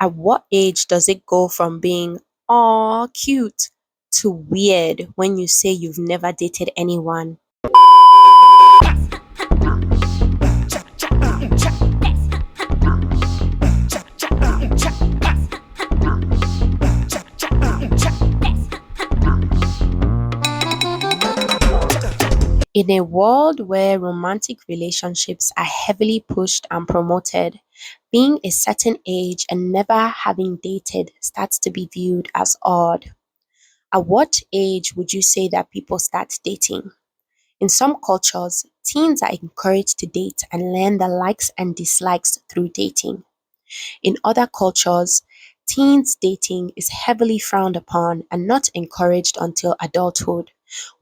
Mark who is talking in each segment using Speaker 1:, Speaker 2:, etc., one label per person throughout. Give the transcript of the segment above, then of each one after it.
Speaker 1: At what age does it go from being "aw, cute" to weird when you say you've never dated anyone? In a world where romantic relationships are heavily pushed and promoted, being a certain age and never having dated starts to be viewed as odd. At what age would you say that people start dating? In some cultures, teens are encouraged to date and learn the likes and dislikes through dating. In other cultures, teens dating is heavily frowned upon and not encouraged until adulthood,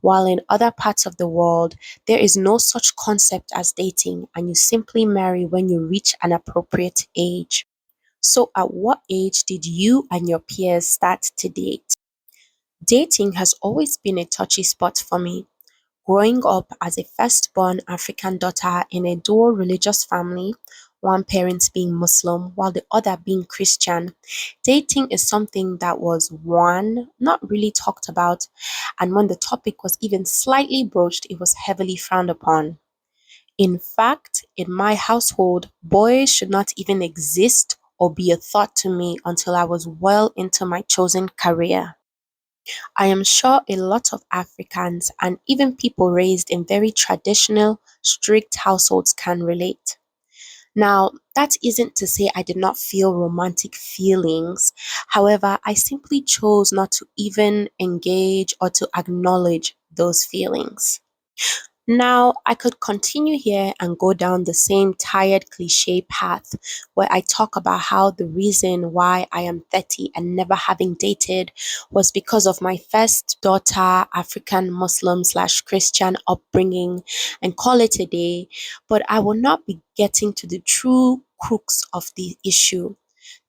Speaker 1: while in other parts of the world, there is no such concept as dating and you simply marry when you reach an appropriate age. So, at what age did you and your peers start to date? Dating has always been a touchy spot for me. Growing up as a firstborn African daughter in a dual religious family, one parent being Muslim while the other being Christian, dating is something that was one, not really talked about, and when the topic was even slightly broached, it was heavily frowned upon. In fact, in my household, boys should not even exist or be a thought to me until I was well into my chosen career. I am sure a lot of Africans and even people raised in very traditional, strict households can relate. Now, that isn't to say I did not feel romantic feelings. However, I simply chose not to even engage or to acknowledge those feelings. Now, I could continue here and go down the same tired cliche path where I talk about how the reason why I am 30 and never having dated was because of my first daughter African Muslim slash Christian upbringing and call it a day, but I will not be getting to the true crux of the issue.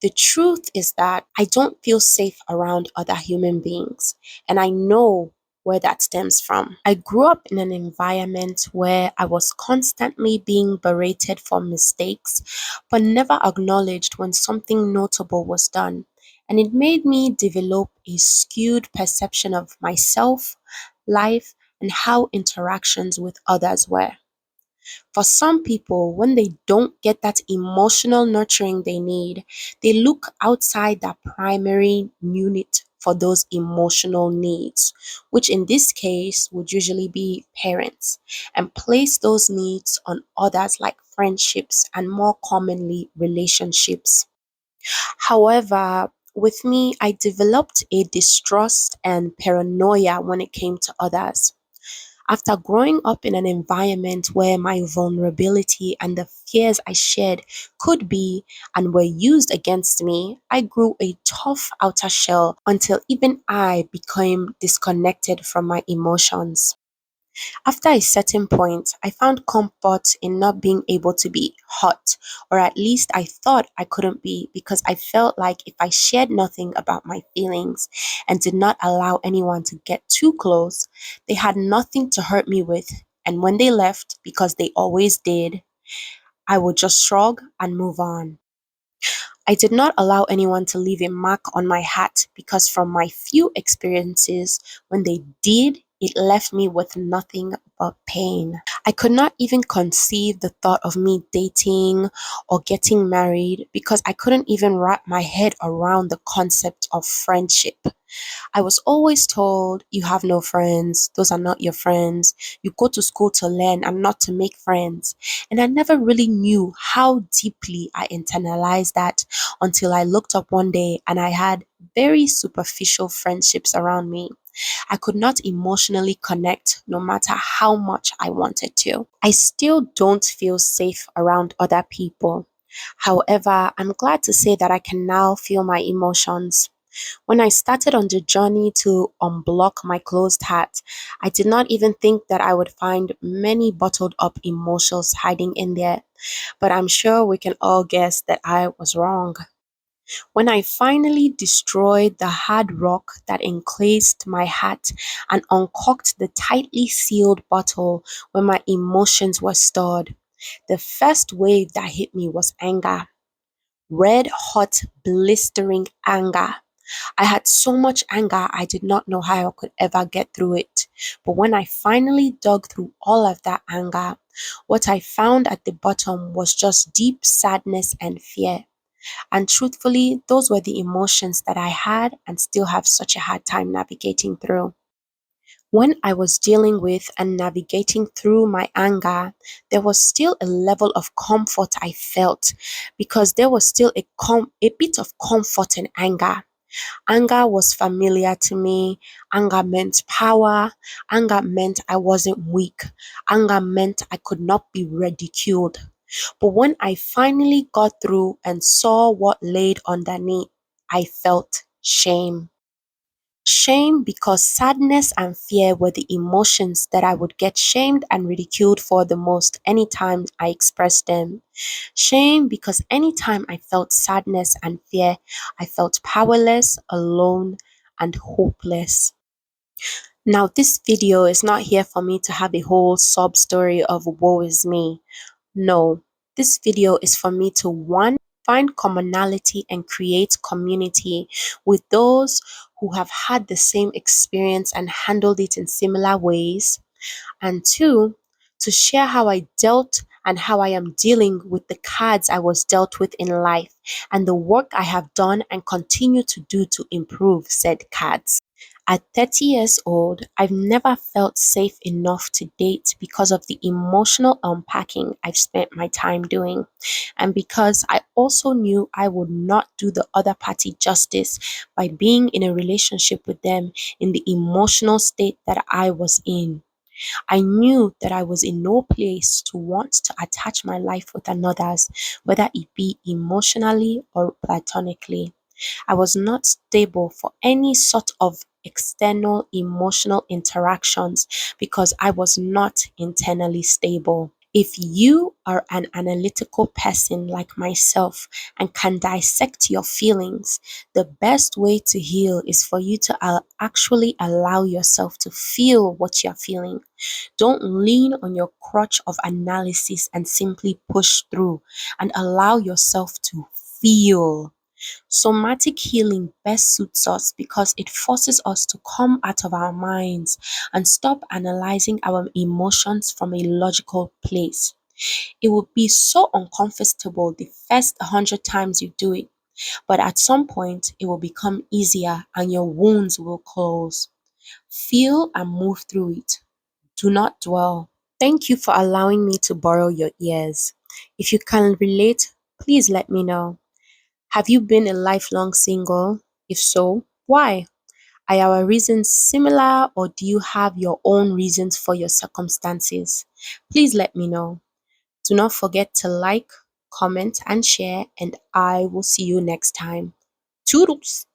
Speaker 1: The truth is that I don't feel safe around other human beings, and I know where that stems from. I grew up in an environment where I was constantly being berated for mistakes, but never acknowledged when something notable was done. And it made me develop a skewed perception of myself, life, and how interactions with others were. For some people, when they don't get that emotional nurturing they need, they look outside that primary unit for those emotional needs, which in this case would usually be parents, and place those needs on others like friendships and more commonly relationships. However, with me, I developed a distrust and paranoia when it came to others. After growing up in an environment where my vulnerability and the fears I shared could be and were used against me, I grew a tough outer shell until even I became disconnected from my emotions. After a certain point, I found comfort in not being able to be hot, or at least I thought I couldn't be because I felt like if I shared nothing about my feelings and did not allow anyone to get too close, they had nothing to hurt me with. And when they left, because they always did, I would just shrug and move on. I did not allow anyone to leave a mark on my heart because from my few experiences, when they did, it left me with nothing but pain. I could not even conceive the thought of me dating or getting married because I couldn't even wrap my head around the concept of friendship. I was always told, you have no friends, those are not your friends, you go to school to learn and not to make friends. And I never really knew how deeply I internalized that until I looked up one day and I had very superficial friendships around me. I could not emotionally connect no matter how much I wanted to. I still don't feel safe around other people. However, I'm glad to say that I can now feel my emotions. When I started on the journey to unblock my closed heart, I did not even think that I would find many bottled up emotions hiding in there. But I'm sure we can all guess that I was wrong. When I finally destroyed the hard rock that encased my heart and uncorked the tightly sealed bottle where my emotions were stored, the first wave that hit me was anger. red hot, blistering anger. I had so much anger, I did not know how I could ever get through it. But when I finally dug through all of that anger, what I found at the bottom was just deep sadness and fear. And truthfully, those were the emotions that I had and still have such a hard time navigating through. When I was dealing with and navigating through my anger, there was still a level of comfort I felt because there was still a bit of comfort in anger. Anger was familiar to me. Anger meant power. Anger meant I wasn't weak. Anger meant I could not be ridiculed. But when I finally got through and saw what laid underneath, I felt shame. Shame because sadness and fear were the emotions that I would get shamed and ridiculed for the most anytime I expressed them. Shame because anytime I felt sadness and fear, I felt powerless, alone, and hopeless. Now, this video is not here for me to have a whole sob story of woe is me. No, this video is for me to one, find commonality and create community with those who have had the same experience and handled it in similar ways. And two, to share how I dealt and how I am dealing with the cards I was dealt with in life and the work I have done and continue to do to improve said cards. At 30 years old, I've never felt safe enough to date because of the emotional unpacking I've spent my time doing, and because I also knew I would not do the other party justice by being in a relationship with them in the emotional state that I was in. I knew that I was in no place to want to attach my life with another's, whether it be emotionally or platonically. I was not stable for any sort of external emotional interactions because I was not internally stable. If you are an analytical person like myself and can dissect your feelings, the best way to heal is for you to actually allow yourself to feel what you're feeling. Don't lean on your crutch of analysis and simply push through and allow yourself to feel. Somatic healing best suits us because it forces us to come out of our minds and stop analyzing our emotions from a logical place. It will be so uncomfortable the first 100 times you do it, but at some point it will become easier and your wounds will close. Feel and move through it. Do not dwell. Thank you for allowing me to borrow your ears. If you can relate, please let me know. Have you been a lifelong single? If so, why? Are our reasons similar or do you have your own reasons for your circumstances? Please let me know. Do not forget to like, comment, and share, and I will see you next time. Toodles!